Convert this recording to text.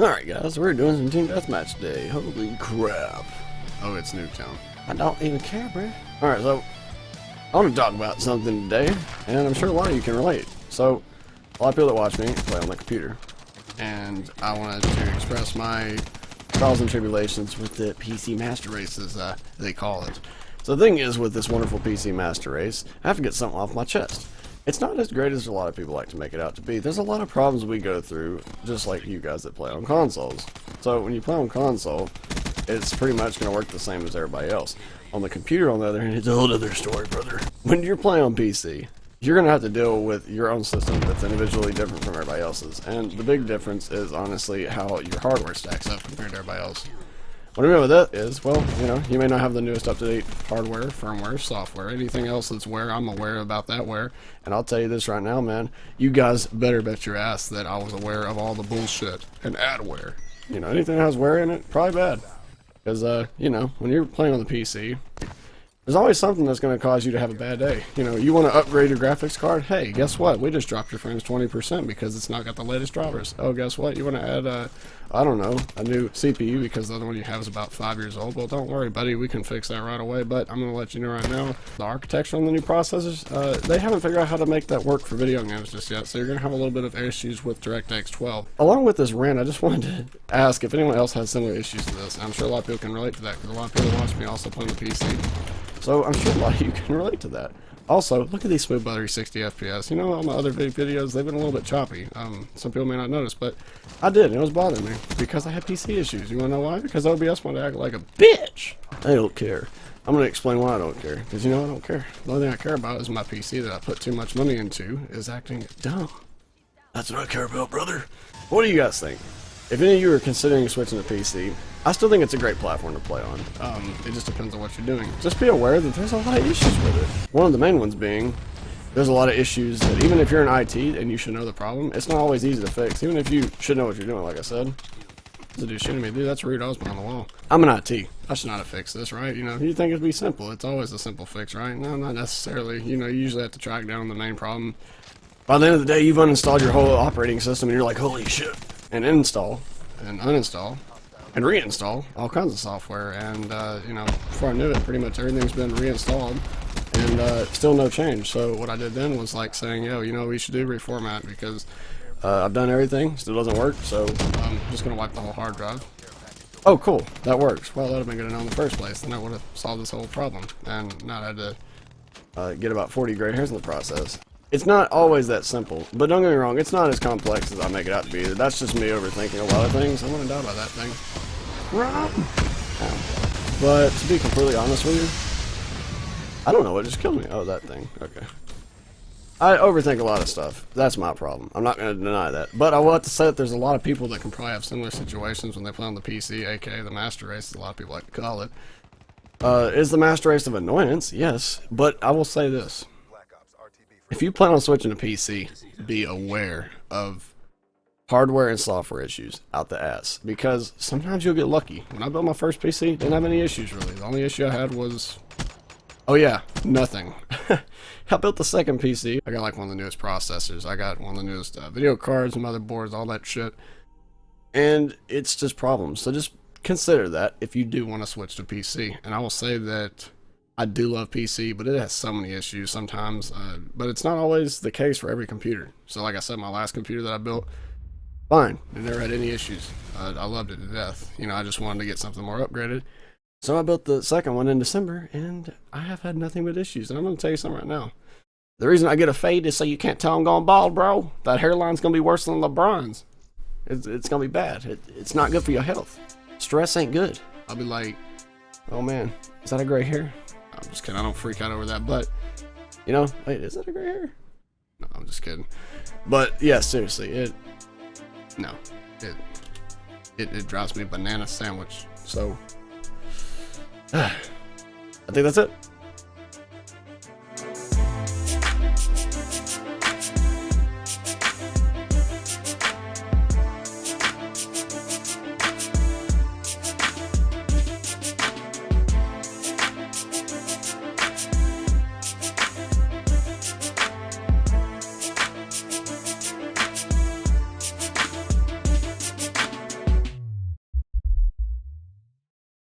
Alright guys, we're doing some team deathmatch today. Holy crap. Oh, it's Nuketown. I don't even care, bro. Alright, so I want to talk about something today, and I'm sure a lot of you can relate. So, a lot of people that watch me play on the computer, and I wanted to express my trials and tribulations with the PC Master Race, as they call it. So the thing is, with this wonderful PC Master Race, I have to get something off my chest. It's not as great as a lot of people like to make it out to be. There's a lot of problems we go through, just like you guys that play on consoles. So when you play on console, it's pretty much going to work the same as everybody else. On the computer, on the other hand, it's a whole other story, brother. When you're playing on PC, you're going to have to deal with your own system that's individually different from everybody else's. And the big difference is, honestly, how your hardware stacks up compared to everybody else. What I mean by that is, well, you know, you may not have the newest up-to-date hardware, firmware, software, anything else that's wear. I'm aware about that wear, and I'll tell you this right now, man. You guys better bet your ass that I was aware of all the bullshit and adware. You know, anything that has wear in it, probably bad. Because, you know, when you're playing on the PC, there's always something that's going to cause you to have a bad day. You know, you want to upgrade your graphics card? Hey, guess what? We just dropped your frames 20% because it's not got the latest drivers. Oh, guess what? You want to add, I don't know, a new CPU because the other one you have is about 5 years old. Well, don't worry, buddy. We can fix that right away. But I'm going to let you know right now, the architecture on the new processors, they haven't figured out how to make that work for video games just yet. So you're going to have a little bit of issues with DirectX 12. Along with this rant, I just wanted to ask if anyone else has similar issues to this. I'm sure a lot of people can relate to that because a lot of people watch me also play on the PC. So I'm sure a lot of you can relate to that. Also, look at these smooth buttery 60 FPS. You know, all my other videos, they've been a little bit choppy. Some people may not notice, but I did, and it was bothering me because I had PC issues. You wanna know why? Because OBS wanted to act like a bitch. I don't care. I'm gonna explain why I don't care. Because you know I don't care. The only thing I care about is my PC that I put too much money into is acting dumb. That's what I care about, brother. What do you guys think? If any of you are considering switching to PC, I still think it's a great platform to play on. It just depends on what you're doing. Just be aware that there's a lot of issues with it. One of the main ones being, there's a lot of issues that even if you're in IT and you should know the problem, it's not always easy to fix. Even if you should know what you're doing, like I said. There's a dude shooting me. Dude, that's rude. I was behind the wall. I'm an IT. I should not have fixed this, right? You know, you think it'd be simple. It's always a simple fix, right? No, not necessarily. You know, you usually have to track down the main problem. By the end of the day, you've uninstalled your whole operating system and you're like, holy shit. And install, and uninstall, and reinstall all kinds of software, and you know, before I knew it, pretty much everything's been reinstalled, and still no change. So what I did then was like saying, yo, you know, we should do reformat because I've done everything, still doesn't work, so I'm just gonna wipe the whole hard drive. Oh, cool, that works. Well, that'd have been good to know in the first place, then I would have solved this whole problem, and not had to get about 40 gray hairs in the process. It's not always that simple, but don't get me wrong, it's not as complex as I make it out to be. That's just me overthinking a lot of things. I'm gonna die by that thing. Run! But to be completely honest with you, I don't know what just killed me. Oh, that thing. Okay. I overthink a lot of stuff. That's my problem. I'm not gonna deny that. But I will have to say that there's a lot of people that can probably have similar situations when they play on the PC, aka the Master Race, as a lot of people like to call it. Is the Master Race of annoyance? Yes. But I will say this. If you plan on switching to PC, be aware of hardware and software issues out the ass, because sometimes you'll get lucky. When I built my first PC, didn't have any issues really. The only issue I had was, oh yeah, nothing. I built the second PC. I got like one of the newest processors. I got one of the newest video cards, motherboards, all that shit. And it's just problems. So just consider that if you do want to switch to PC. And I will say that I do love PC, but it has so many issues sometimes, but it's not always the case for every computer. So like I said, my last computer that I built, fine, it never had any issues. I loved it to death. You know, I just wanted to get something more upgraded. So I built the second one in December, and I have had nothing but issues. And I'm going to tell you something right now. The reason I get a fade is so you can't tell I'm going bald, bro. That hairline's going to be worse than LeBron's. It's going to be bad. It's not good for your health. Stress ain't good. I'll be like, oh man, is that a gray hair? I'm just kidding. I don't freak out over that, but you know, wait, is that a gray hair? No, I'm just kidding. But yeah, seriously, it drives me a banana sandwich. So I think that's it.